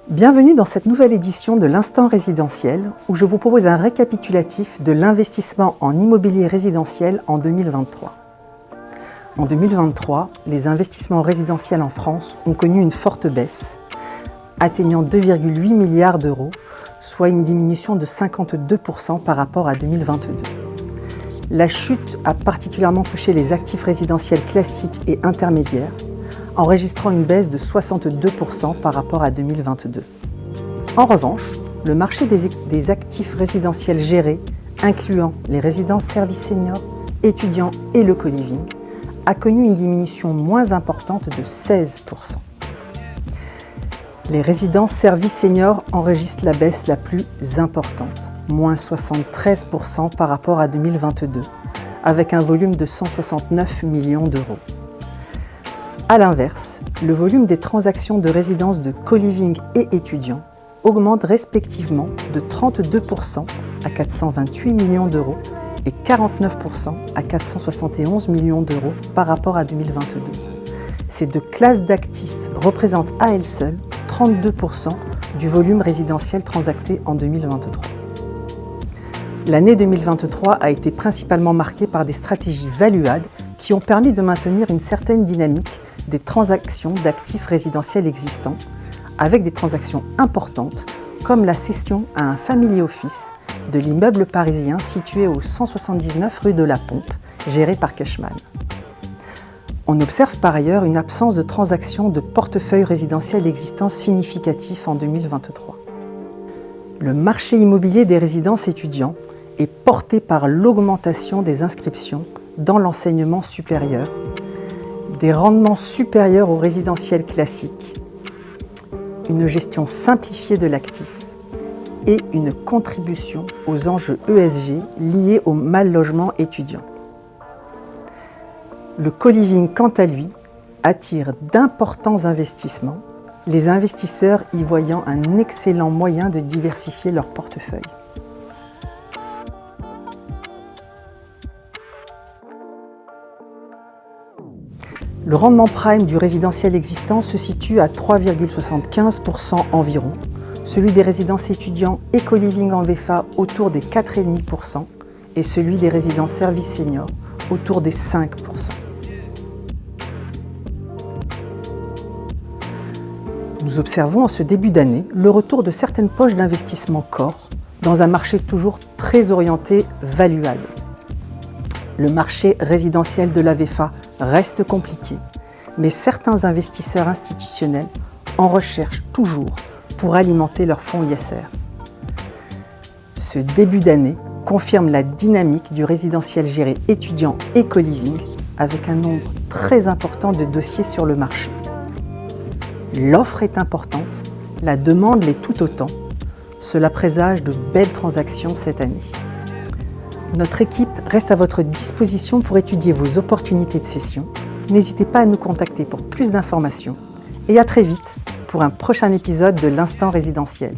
Bienvenue dans cette nouvelle édition de l'Instant résidentiel où je vous propose un récapitulatif de l'investissement en immobilier résidentiel en 2023. En 2023, les investissements résidentiels en France ont connu une forte baisse, atteignant 2,8 milliards d'euros, soit une diminution de 52% par rapport à 2022. La chute a particulièrement touché les actifs résidentiels classiques et intermédiaires, enregistrant une baisse de 62% par rapport à 2022. En revanche, le marché des actifs résidentiels gérés, incluant les résidences services seniors, étudiants et le co-living, a connu une diminution moins importante de 16%. Les résidences services seniors enregistrent la baisse la plus importante, moins 73% par rapport à 2022, avec un volume de 169 millions d'euros. A l'inverse, le volume des transactions de résidences de co-living et étudiants augmente respectivement de 32% à 428 millions d'euros et 49% à 471 millions d'euros par rapport à 2022. Ces deux classes d'actifs représentent à elles seules 32% du volume résidentiel transacté en 2023. L'année 2023 a été principalement marquée par des stratégies value-add qui ont permis de maintenir une certaine dynamique des transactions d'actifs résidentiels existants, avec des transactions importantes comme la cession à un family office de l'immeuble parisien situé au 179 rue de la Pompe, géré par Cashman. On observe par ailleurs une absence de transactions de portefeuille résidentiel existants significatifs en 2023. Le marché immobilier des résidences étudiants est porté par l'augmentation des inscriptions dans l'enseignement supérieur, des rendements supérieurs aux résidentiels classiques, une gestion simplifiée de l'actif et une contribution aux enjeux ESG liés au mal-logement étudiant. Le co-living, quant à lui, attire d'importants investissements, les investisseurs y voyant un excellent moyen de diversifier leur portefeuille. Le rendement prime du résidentiel existant se situe à 3,75% environ, celui des résidences étudiants et co-living en VFA autour des 4,5% et celui des résidences services seniors autour des 5%. Nous observons en ce début d'année le retour de certaines poches d'investissement core dans un marché toujours très orienté value-add. Le marché résidentiel de la VFA reste compliqué, mais certains investisseurs institutionnels en recherchent toujours pour alimenter leurs fonds ISR. Ce début d'année confirme la dynamique du résidentiel géré étudiant et co-living avec un nombre très important de dossiers sur le marché. L'offre est importante, la demande l'est tout autant. Cela présage de belles transactions cette année. Notre équipe reste à votre disposition pour étudier vos opportunités de cession. N'hésitez pas à nous contacter pour plus d'informations et à très vite pour un prochain épisode de l'Instant résidentiel.